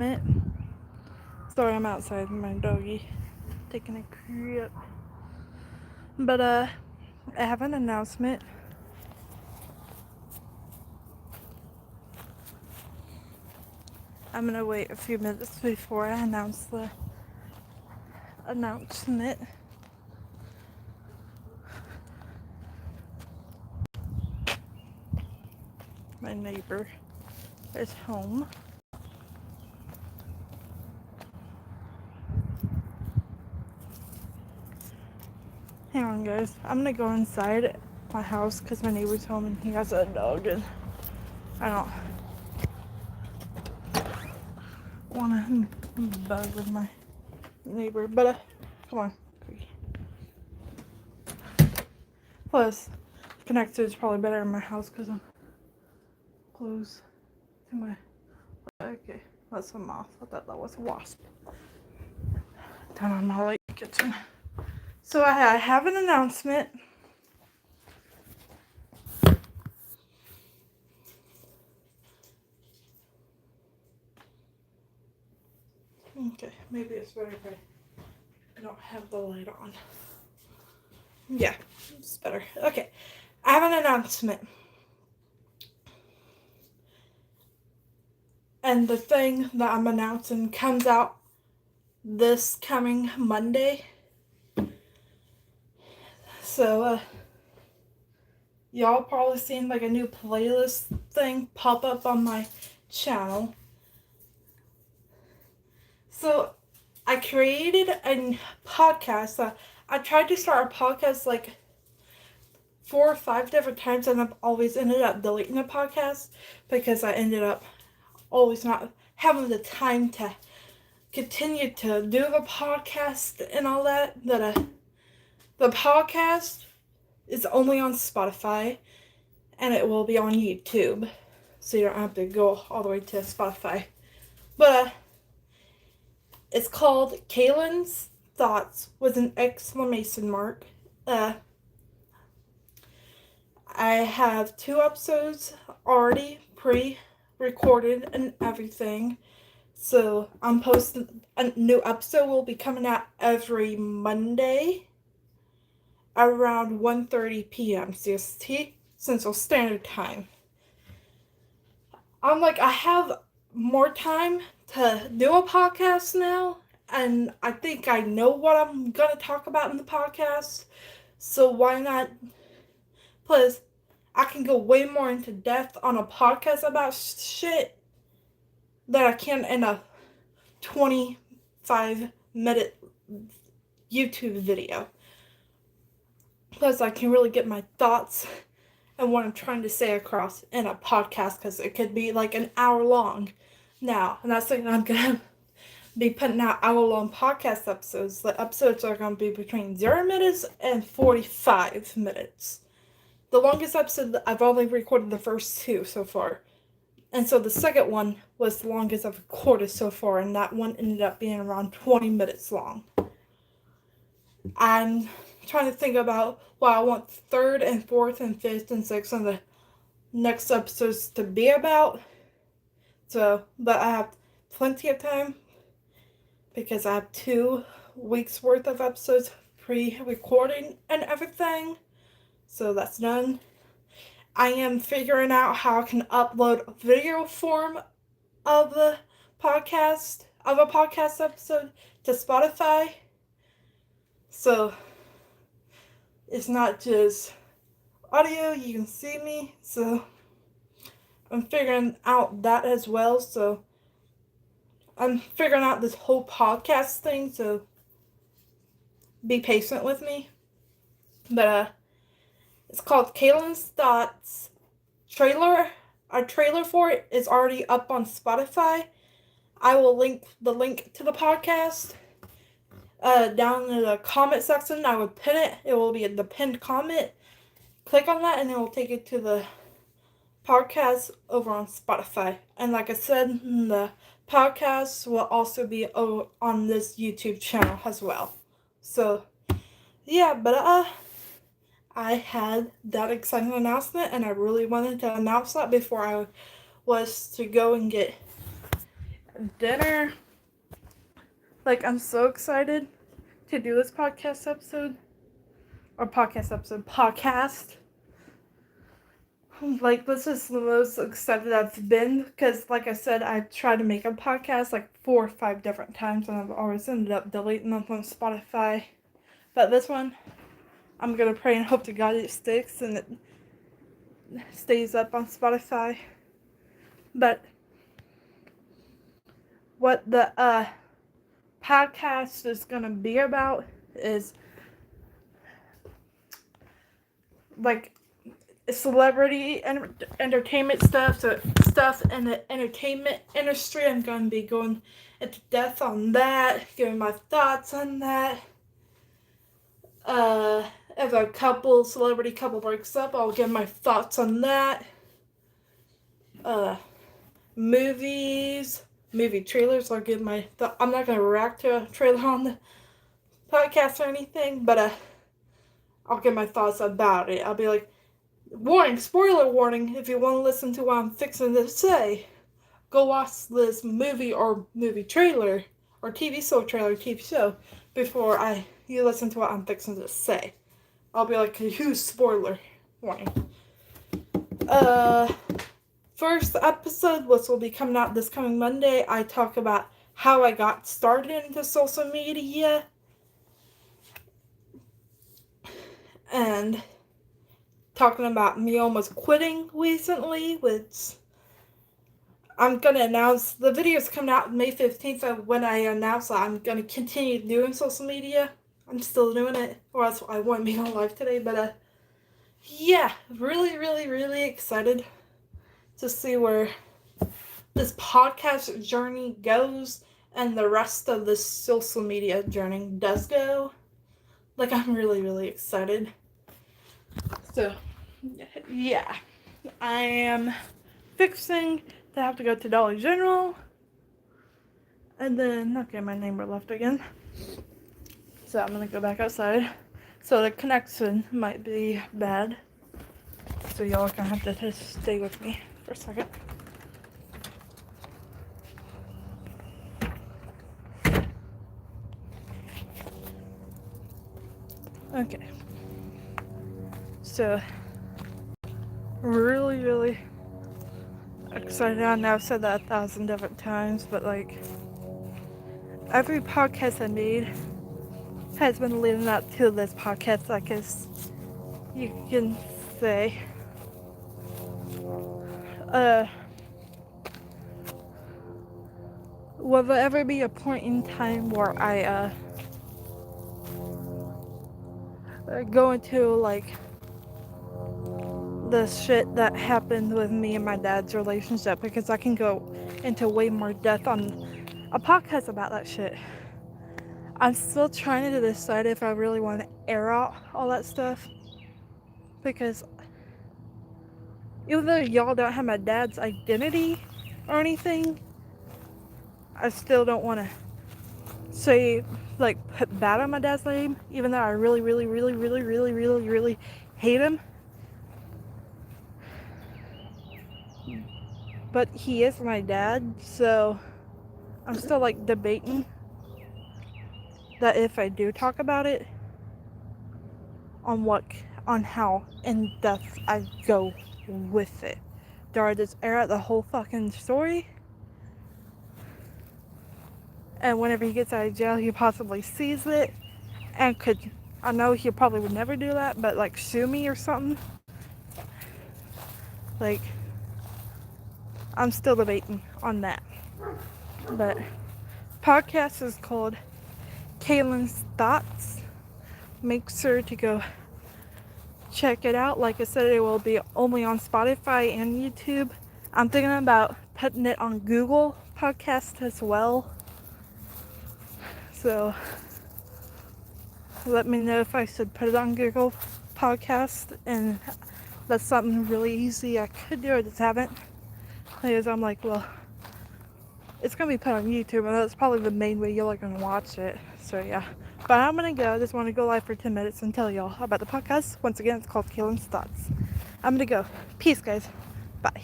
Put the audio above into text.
Sorry, I'm outside with my doggy taking a crap. But I have an announcement. I'm gonna wait a few minutes before I announce the announcement. My neighbor is home. Hang on, guys. I'm gonna go inside my house because my neighbor's home and he has a dog and I don't want to bug with my neighbor. But come on. Plus, connected is probably better in my house because I'm close to my. Okay, that's a moth. I thought that was a wasp. Turn on my light kitchen. So I have an announcement. Okay, maybe it's better if I don't have the light on. Yeah, it's better. Okay, I have an announcement. And the thing that I'm announcing comes out this coming Monday. So, y'all probably seen like a new playlist thing pop up on my channel. So, I created a podcast. I tried to start a podcast like 4 or 5 different times, and I've always ended up deleting the podcast because I ended up always not having the time to continue to do the podcast and all that. The podcast is only on Spotify, and it will be on YouTube, so you don't have to go all the way to Spotify. But it's called Kaylin's Thoughts with an exclamation mark. I have 2 episodes already pre-recorded and everything. So I'm posting a new episode will be coming out every Monday around 1:30 p.m. CST, Central Standard Time. I have more time to do a podcast now, and I think I know what I'm gonna talk about in the podcast. So why not? Plus, I can go way more into depth on a podcast about shit that I can in a 25-minute YouTube video. Plus, I can really get my thoughts and what I'm trying to say across in a podcast because it could be like an hour long now. And that's like I'm going to be putting out hour-long podcast episodes. The episodes are going to be between 0 minutes and 45 minutes. The longest episode, I've only recorded the first 2 so far. And so the second one was the longest I've recorded so far, and that one ended up being around 20 minutes long. I'm trying to think about what I want third and fourth and fifth and sixth and the next episodes to be about. So, but I have plenty of time because I have 2 weeks worth of episodes pre-recording and everything. So that's done. I am figuring out how I can upload video form of a podcast episode to Spotify. So it's not just audio, you can see me. So I'm figuring out that as well. So I'm figuring out this whole podcast thing, so be patient with me. But it's called Kaylin's Thoughts. Our trailer for it is already up on Spotify. I will link the link to the podcast down in the comment section. I would pin it. It will be the pinned comment. Click on that and it will take you to the podcast over on Spotify. And like I said, the podcast will also be on this YouTube channel as well. So, yeah, but I had that exciting announcement, and I really wanted to announce that before I was to go and get dinner. Like, I'm so excited to do this podcast. Like, this is the most excited I've been because, like I said, I've tried to make a podcast like 4 or 5 different times and I've always ended up deleting them from Spotify. But this one, I'm gonna pray and hope to God it sticks and it stays up on Spotify. But what the podcast is gonna be about is like celebrity entertainment stuff. So stuff in the entertainment industry. I'm gonna be going into depth on that, giving my thoughts on that. If a celebrity couple breaks up, I'll give my thoughts on that. Movies, movie trailers, I'll give my I'm not gonna react to a trailer on the podcast or anything, but I'll give my thoughts about it. I'll be like, warning, spoiler warning, if you want to listen to what I'm fixing to say, go watch this movie or movie trailer or TV show before you listen to what I'm fixing to say. I'll be like, huge spoiler warning. First episode, which will be coming out this coming Monday, I talk about how I got started into social media and talking about me almost quitting recently, which I'm going to announce. The video is coming out May 15th, so when I announce that I'm going to continue doing social media. I'm still doing it, or else I wouldn't be on live today, but yeah, really, really, really excited to see where this podcast journey goes and the rest of this social media journey does go. Like, I'm really, really excited. So, yeah, I am fixing to have to go to Dollar General. And then, okay, my neighbor left again. So I'm going to go back outside. So the connection might be bad. So y'all are going to have to just stay with me for a second. Okay. So, really, really excited. I know I've said that 1,000 different times, but like, every podcast I made has been leading up to this podcast, I guess you can say. Will there ever be a point in time where I go into like the shit that happened with me and my dad's relationship? Because I can go into way more depth on a podcast about that shit. I'm still trying to decide if I really want to air out all that stuff, because even though y'all don't have my dad's identity or anything, I still don't want to say, like, put bad on my dad's name, even though I really, really, really, really, really, really, really hate him. But he is my dad, so I'm still, like, debating that if I do talk about it, on how in depth I go with it. Do I just air out the whole fucking story? And whenever he gets out of jail, he possibly sees it and I know he probably would never do that, but like sue me or something. Like, I'm still debating on that. But podcast is called Kaylin's Thoughts. Make sure to go check it out. Like I said, it will be only on Spotify and YouTube. I'm thinking about putting it on Google Podcast as well. So let me know if I should put it on Google Podcast, and that's something really easy I could do. I just haven't, because I'm like, well, it's gonna be put on YouTube, and that's probably the main way y'all are gonna watch it. So yeah, but I'm gonna go. I just want to go live for 10 minutes and tell y'all about the podcast. Once again, it's called Kaylin's Thoughts. I'm gonna go. Peace, guys. Bye.